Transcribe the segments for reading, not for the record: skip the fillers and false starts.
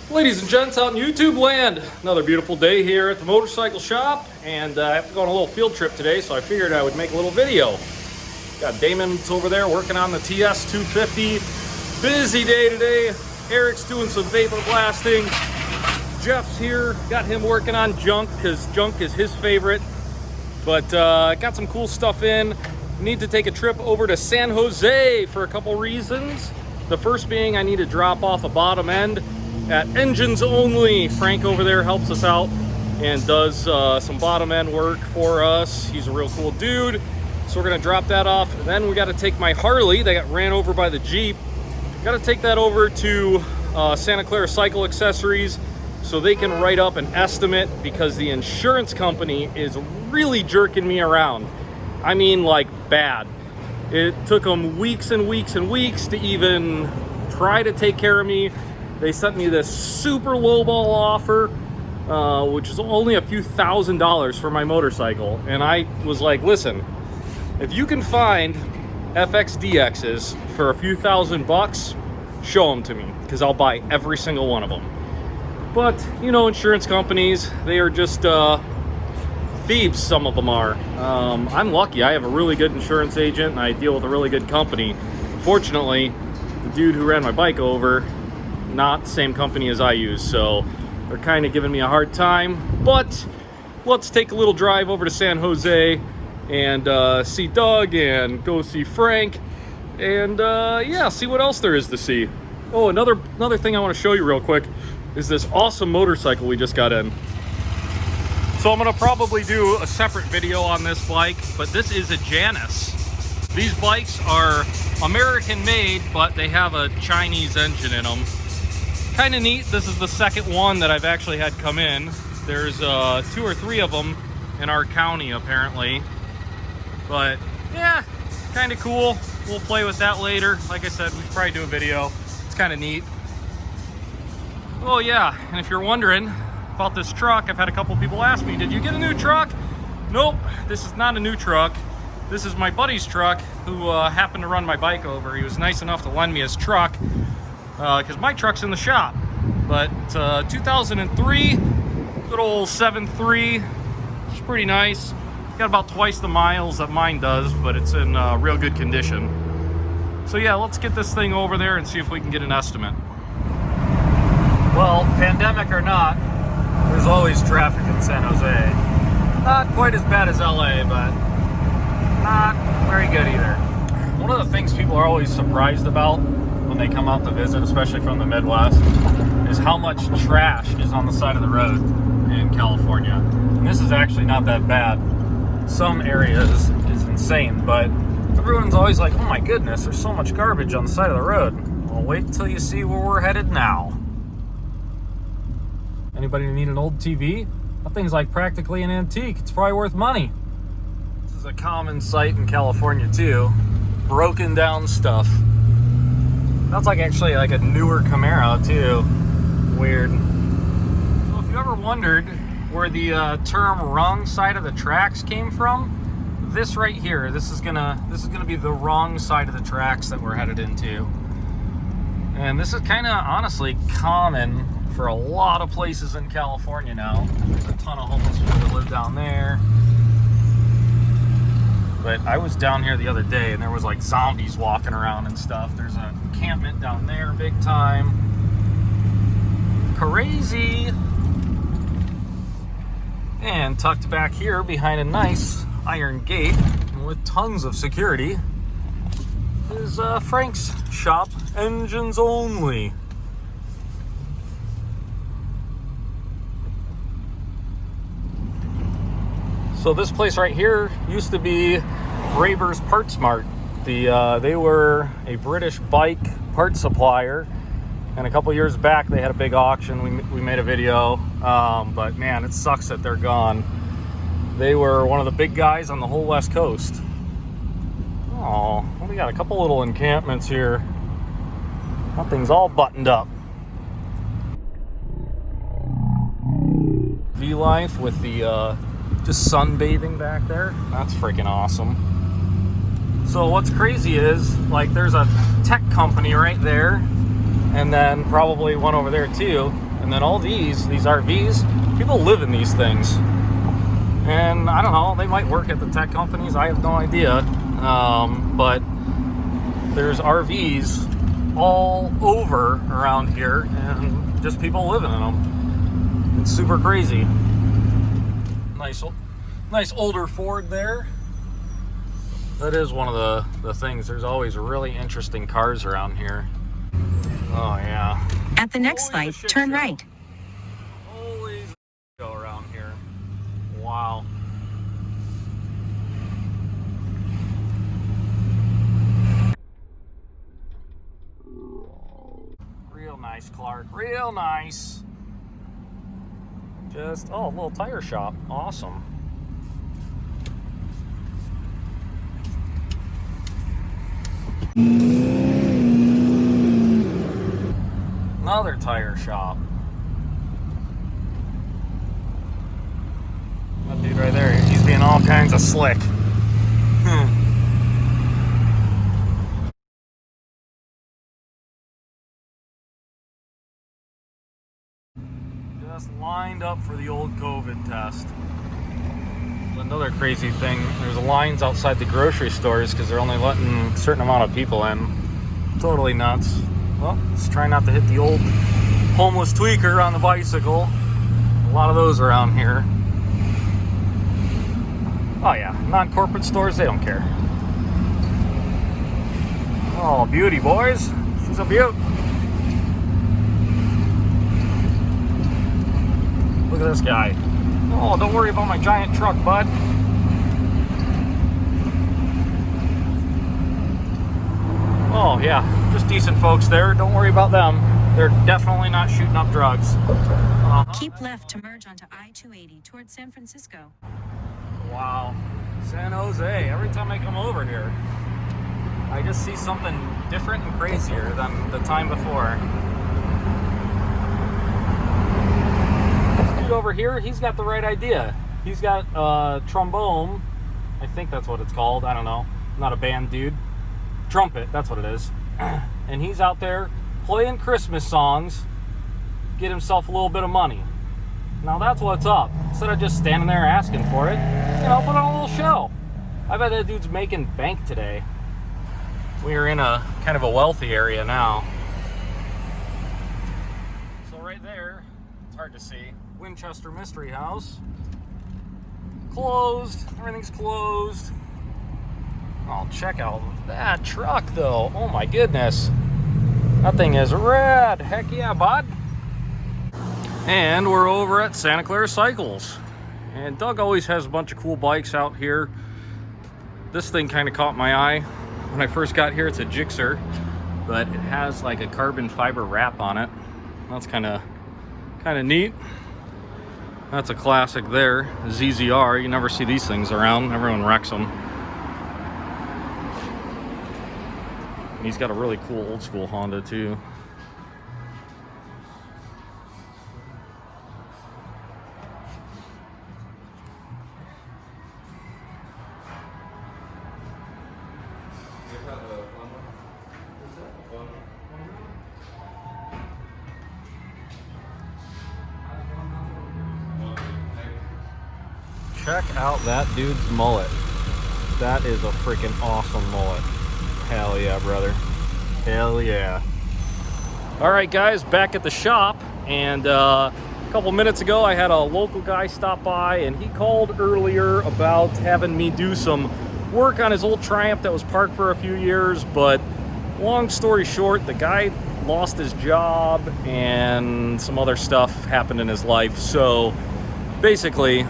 Ladies and gents out in YouTube land, another beautiful day here at the motorcycle shop, and I have to go on a little field trip today, so I figured I would make a little video. Got Damon's over there working on the TS 250. Busy day today. Eric's doing some vapor blasting. Jeff's here, got him working on junk, because junk is his favorite. But got some cool stuff in. Need to take a trip over to San Jose for a couple reasons. The first being I need to drop off a bottom end at Engines Only. Frank over there helps us out and does some bottom end work for us. He's a real cool dude. So we're gonna drop that off. And then we gotta take my Harley that got ran over by the Jeep. Gotta take that over to Santa Clara Cycle Accessories so they can write up an estimate, because the insurance company is really jerking me around. I mean, like, bad. It took them weeks and weeks and weeks to even try to take care of me. They sent me this super lowball offer, which is only a few $1,000s for my motorcycle. And I was like, listen, if you can find FXDXs for a few $1,000, show them to me, because I'll buy every single one of them. But, you know, insurance companies, they are just thieves, some of them are. I'm lucky. I have a really good insurance agent, and I deal with a really good company. Fortunately, the dude who ran my bike over, not the same company as I use, so they're kind of giving me a hard time. But let's take a little drive over to San Jose and see Doug and go see Frank and yeah, see what else there is to see. Oh, another thing I want to show you real quick is this awesome motorcycle we just got in. So I'm gonna probably do a separate video on this bike, but this is a Janus. These bikes are American made, but they have a Chinese engine in them. Kind of neat. This is the second one that I've actually had come in. There's 2 or 3 of them in our county apparently, but yeah, kind of cool. We'll play with that later. Like I said, we should probably do a video. It's kind of neat. Oh yeah, and if you're wondering about this truck, I've had a couple people ask me, did you get a new truck? Nope, this is not a new truck. This is my buddy's truck who happened to run my bike over. He was nice enough to lend me his truck, because my truck's in the shop. But it's 2003, good old 7.3. It's pretty nice. Got about twice the miles that mine does, but it's in real good condition. So yeah, let's get this thing over there and see if we can get an estimate. Well, pandemic or not, there's always traffic in San Jose. Not quite as bad as LA, but not very good either. One of the things people are always surprised about when they come out to visit, especially from the Midwest, is how much trash is on the side of the road in California. And this is actually not that bad. Some areas is insane, but everyone's always like, oh my goodness, there's so much garbage on the side of the road. Well, wait until you see where we're headed now. Anybody need an old TV? That thing's like practically an antique. It's probably worth money. This is a common sight in California too. Broken down stuff. That's like actually like a newer Camaro too. Weird. So if you ever wondered where the term wrong side of the tracks came from, this right here, this is gonna be the wrong side of the tracks that we're headed into. And this is kind of honestly common for a lot of places in California now. There's a ton of homeless people that live down there. But I was down here the other day and there was like zombies walking around and stuff. There's an encampment down there big time. Crazy. And tucked back here behind a nice iron gate with tons of security is Frank's shop, Engines Only. So this place right here used to be Raber's Parts Mart. They were a British bike part supplier, and a couple years back they had a big auction. We made a video, but man, it sucks that they're gone. They were one of the big guys on the whole West Coast. Oh, well, we got a couple little encampments here. That thing's all buttoned up. V-Life with the just sunbathing back there. That's freaking awesome. So what's crazy is, like, there's a tech company right there, and then probably one over there too. And then all these RVs, people live in these things. And I don't know, they might work at the tech companies, I have no idea. But there's RVs all over around here, and just people living in them. It's super crazy. Nice older Ford there. That is one of the things. There's always really interesting cars around here. Oh yeah. At the next light, turn right. Always go around here. Wow. Real nice, Clark. Real nice. Just, oh, a little tire shop. Awesome. Another tire shop. That dude right there, he's being all kinds of slick. Just lined up for the old COVID test. Another crazy thing, there's lines outside the grocery stores because they're only letting a certain amount of people in. Totally nuts. Well, let's try not to hit the old homeless tweaker on the bicycle. A lot of those around here. Oh yeah, non-corporate stores, they don't care. Oh, beauty, boys. She's a beaut. Look at this guy. Oh, don't worry about my giant truck, bud. Oh yeah, just decent folks there. Don't worry about them. They're definitely not shooting up drugs. Keep left to merge onto I-280 towards San Francisco. Wow, San Jose. Every time I come over here, I just see something different and crazier than the time before. This dude over here, he's got the right idea. He's got trombone. I think that's what it's called. I don't know. I'm not a band dude. Trumpet, that's what it is. And he's out there playing Christmas songs, get himself a little bit of money. Now that's what's up. Instead of just standing there asking for it, you know, put on a little show. I bet that dude's making bank today. We're in a kind of a wealthy area now. So right there, it's hard to see, Winchester Mystery House. Closed, everything's closed. Oh, check out that truck though. Oh my goodness. That thing is rad. Heck yeah, bud. And we're over at Santa Clara Cycles. And Doug always has a bunch of cool bikes out here. This thing kind of caught my eye when I first got here. It's a Gixxer, but it has like a carbon fiber wrap on it. That's kind of neat. That's a classic there. ZZR. You never see these things around. Everyone wrecks them. He's got a really cool old school Honda too. Check out that dude's mullet. That is a freaking awesome mullet. Hell yeah, brother. Hell yeah. All right, guys, back at the shop. And a couple minutes ago, I had a local guy stop by, and he called earlier about having me do some work on his old Triumph that was parked for a few years. But long story short, the guy lost his job and some other stuff happened in his life. So basically,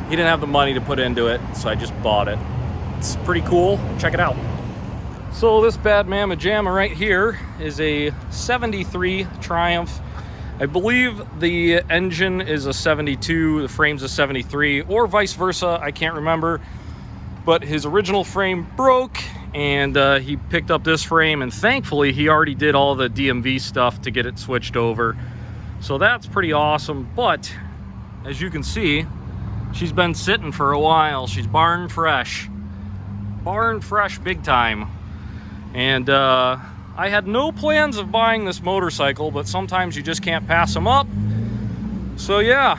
he didn't have the money to put into it, so I just bought it. It's pretty cool. Check it out. So this bad mamma jamma right here is a 73 Triumph. I believe the engine is a 72, the frame's a 73, or vice versa, I can't remember. But his original frame broke, and he picked up this frame, and thankfully he already did all the DMV stuff to get it switched over. So that's pretty awesome, but as you can see, she's been sitting for a while. She's barn fresh. Barn fresh big time. And I had no plans of buying this motorcycle, but sometimes you just can't pass them up. So yeah,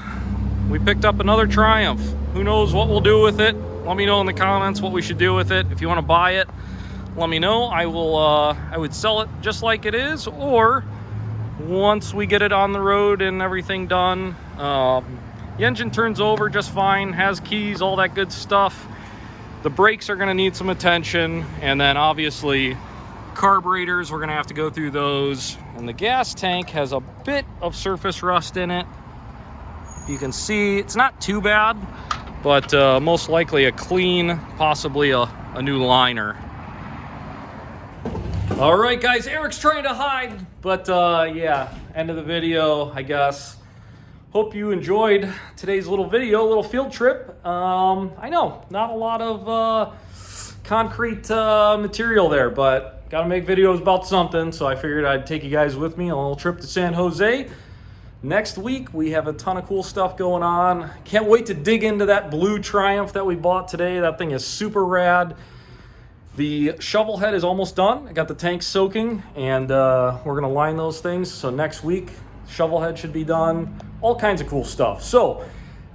we picked up another Triumph. Who knows what we'll do with it? Let me know in the comments what we should do with it. If you want to buy it, let me know. I would sell it just like it is, or once we get it on the road and everything done, the engine turns over just fine, has keys, all that good stuff. The brakes are going to need some attention, and then obviously carburetors, we're going to have to go through those. And the gas tank has a bit of surface rust in it. You can see it's not too bad, but most likely a clean, possibly a new liner. All right, guys, Eric's trying to hide, but yeah, end of the video, I guess. Hope you enjoyed today's little video, little field trip. I know, not a lot of concrete material there, but gotta make videos about something, so I figured I'd take you guys with me on a little trip to San Jose. Next week, we have a ton of cool stuff going on. Can't wait to dig into that blue Triumph that we bought today. That thing is super rad. The shovel head is almost done. I got the tank soaking, and we're gonna line those things. So next week, shovel head should be done. All kinds of cool stuff. So,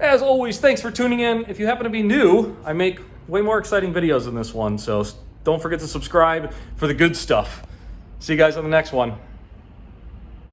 as always, thanks for tuning in. If you happen to be new, I make way more exciting videos than this one. So don't forget to subscribe for the good stuff. See you guys on the next one.